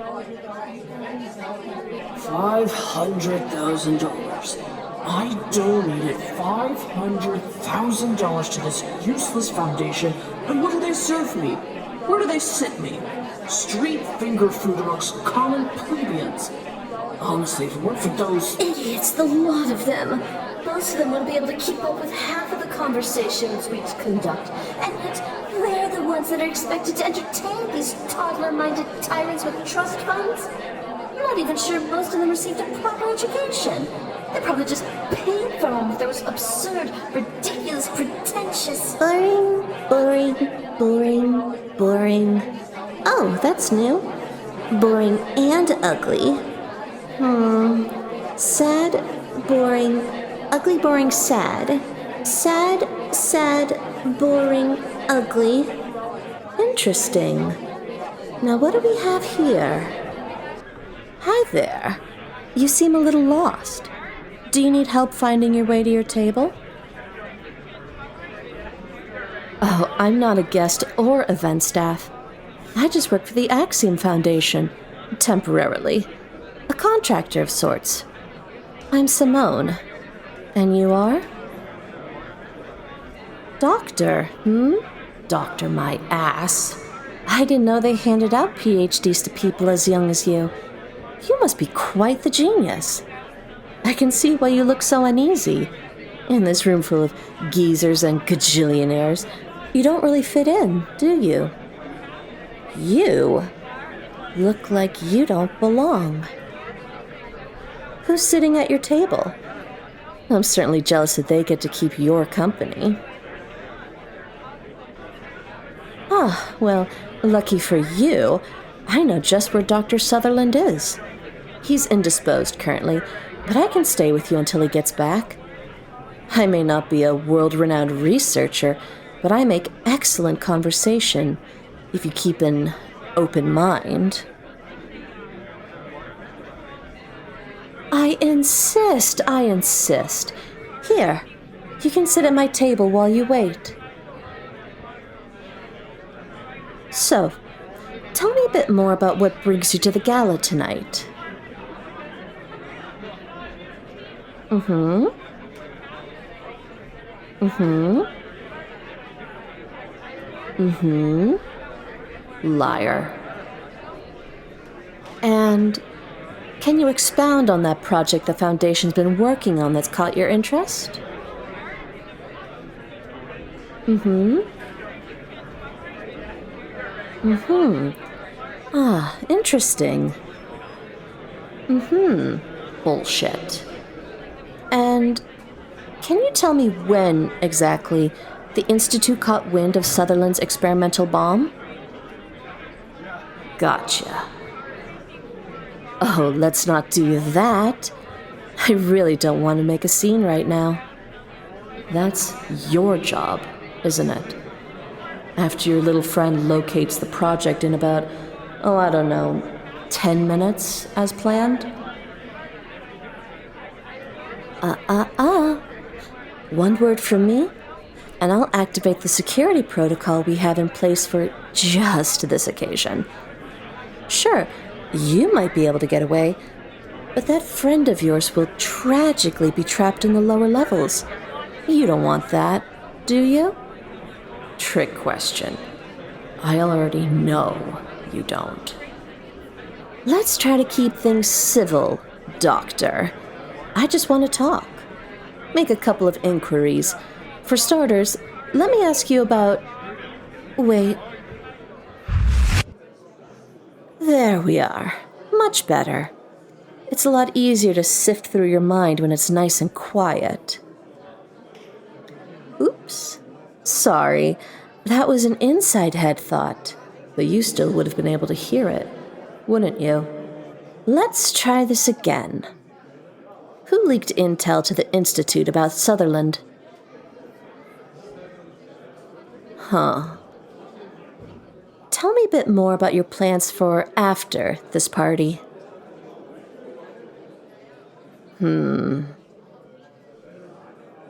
$500,000. I donated $500,000 to this useless foundation, and what do they serve me? Where do they sit me? Street finger food amongst common plebeians. Honestly, if it weren't for those idiots, the lot of them. Most of them wouldn't be able to keep up with half of the conversations we conduct, and yet they're the ones that are expected to entertain these toddler-minded tyrants with trust funds. I'm not even sure most of them received a proper education. They probably just paid for them with those absurd, ridiculous, pretentious... Boring. Oh, that's new. Boring and ugly. Sad, boring, ugly, boring, sad. Sad, boring, ugly. Interesting. Now what do we have here? Hi there. You seem a little lost. Do you need help finding your way to your table? Oh, I'm not a guest or event staff. I just work for the Axiom Foundation, temporarily. A contractor of sorts. I'm Simone. And you are? Doctor, Doctor my ass. I didn't know they handed out PhDs to people as young as you. You must be quite the genius. I can see why you look so uneasy. In this room full of geezers and gajillionaires, you don't really fit in, do you? You look like you don't belong. Who's sitting at your table? I'm certainly jealous that they get to keep your company. Ah, well, lucky for you, I know just where Dr. Sutherland is. He's indisposed currently, but I can stay with you until he gets back. I may not be a world-renowned researcher, but I make excellent conversation if you keep an open mind. I insist. Here, you can sit at my table while you wait. So, tell me a bit more about what brings you to the gala tonight. Liar. And can you expound on that project the Foundation's been working on that's caught your interest? Ah, interesting. Bullshit. And can you tell me when, exactly, the Institute caught wind of Sutherland's experimental bomb? Gotcha. Oh, let's not do that. I really don't want to make a scene right now. That's your job, isn't it? After your little friend locates the project in about, 10 minutes as planned? One word from me, and I'll activate the security protocol we have in place for just this occasion. Sure, you might be able to get away, but that friend of yours will tragically be trapped in the lower levels. You don't want that, do you? Trick question. I already know you don't. Let's try to keep things civil, Doctor. I just want to talk. Make a couple of inquiries. For starters, let me ask you about... Wait. There we are. Much better. It's a lot easier to sift through your mind when it's nice and quiet. Oops. Sorry. That was an inside head thought. But you still would have been able to hear it, wouldn't you? Let's try this again. Who leaked intel to the Institute about Sutherland? Tell me a bit more about your plans for after this party.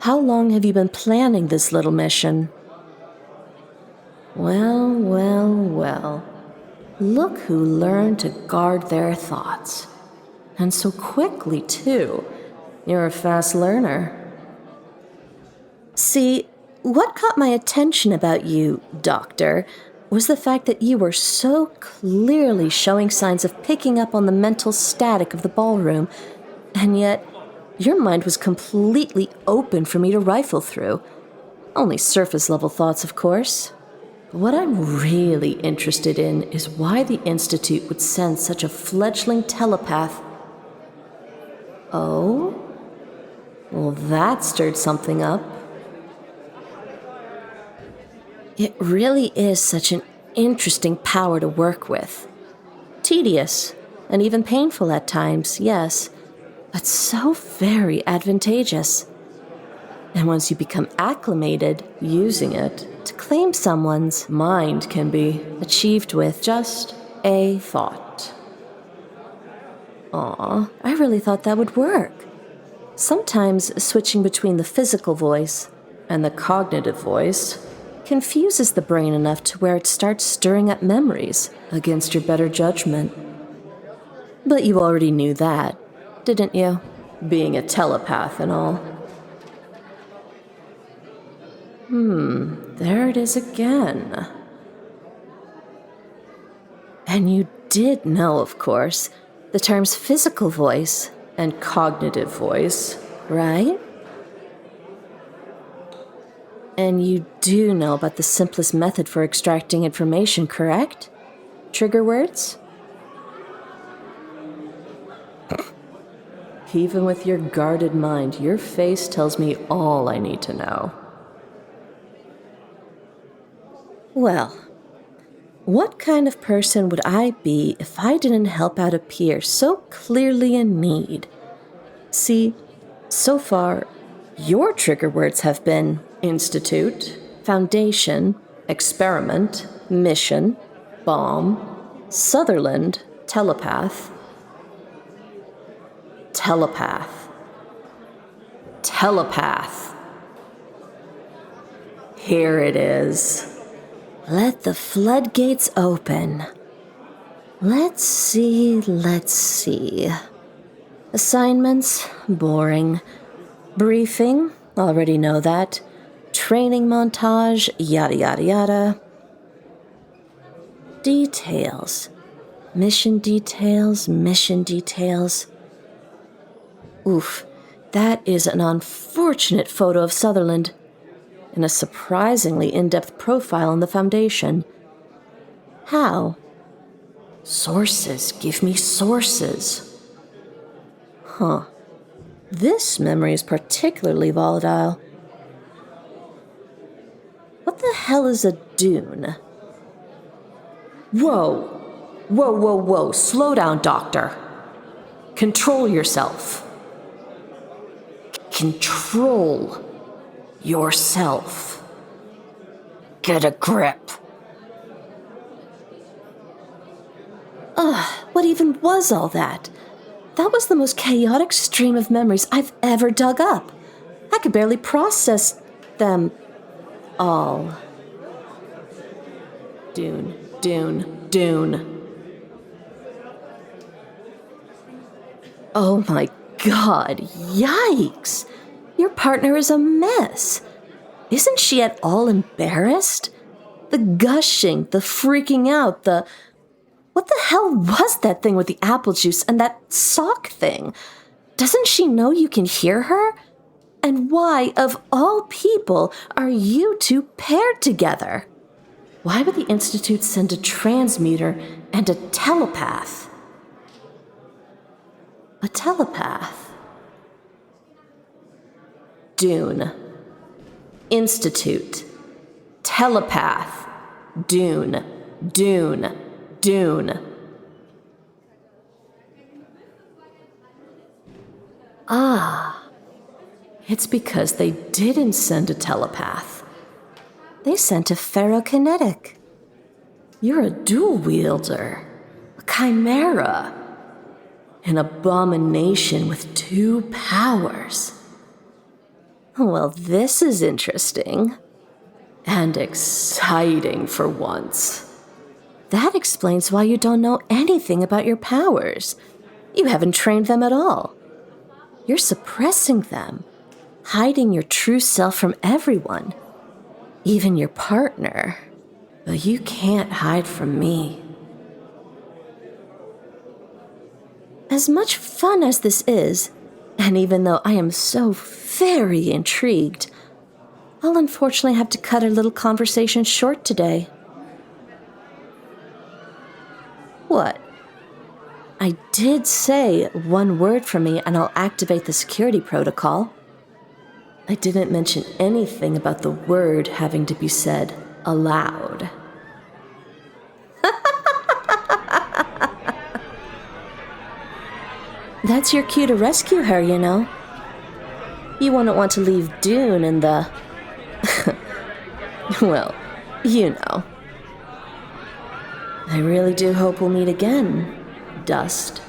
How long have you been planning this little mission? Well. Look who learned to guard their thoughts. And so quickly, too. You're a fast learner. See, what caught my attention about you, Doctor, was the fact that you were so clearly showing signs of picking up on the mental static of the ballroom, and yet your mind was completely open for me to rifle through. Only surface-level thoughts, of course. What I'm really interested in is why the Institute would send such a fledgling telepath. Oh? Well, that stirred something up. It really is such an interesting power to work with. Tedious, and even painful at times, yes, but so very advantageous. And once you become acclimated using it, to claim someone's mind can be achieved with just a thought. Aw, I really thought that would work. Sometimes switching between the physical voice and the cognitive voice confuses the brain enough to where it starts stirring up memories against your better judgment. But you already knew that, didn't you? Being a telepath and all. There it is again. And you did know, of course, the terms physical voice and cognitive voice, right? And you do know about the simplest method for extracting information, correct? Trigger words? Even with your guarded mind, your face tells me all I need to know. Well, what kind of person would I be if I didn't help out a peer so clearly in need? See, so far, your trigger words have been Institute, Foundation, Experiment, Mission, Bomb, Sutherland, Telepath. Telepath. Telepath. Here it is. Let the floodgates open. Let's see. Assignments? Boring. Briefing? Already know that. Training montage? Yada yada yada. Details. Mission details. Oof, that is an unfortunate photo of Sutherland. And a surprisingly in-depth profile on the Foundation. How? Sources. Give me sources. Huh. This memory is particularly volatile. What the hell is a dune? Whoa. Slow down, Doctor. Control yourself. Control yourself. Get a grip. What even was all that? That was the most chaotic stream of memories I've ever dug up. I could barely process them all. Dune. Oh my God, yikes! Your partner is a mess. Isn't she at all embarrassed? The gushing, the freaking out, What the hell was that thing with the apple juice and that sock thing? Doesn't she know you can hear her? And why, of all people, are you two paired together? Why would the Institute send a transmuter and a telepath? A telepath. Dune. Institute. Telepath. Dune. Ah. It's because they didn't send a telepath. They sent a ferrokinetic. You're a dual wielder. A chimera. An abomination with two powers. Well, this is interesting. And exciting for once. That explains why you don't know anything about your powers. You haven't trained them at all. You're suppressing them, hiding your true self from everyone, even your partner. But you can't hide from me. As much fun as this is, and even though I am so very intrigued, I'll unfortunately have to cut our little conversation short today. What? I did say one word from me and I'll activate the security protocol. I didn't mention anything about the word having to be said aloud. That's your cue to rescue her, you know. You wouldn't want to leave Dune in the... well, you know. I really do hope we'll meet again, Dust.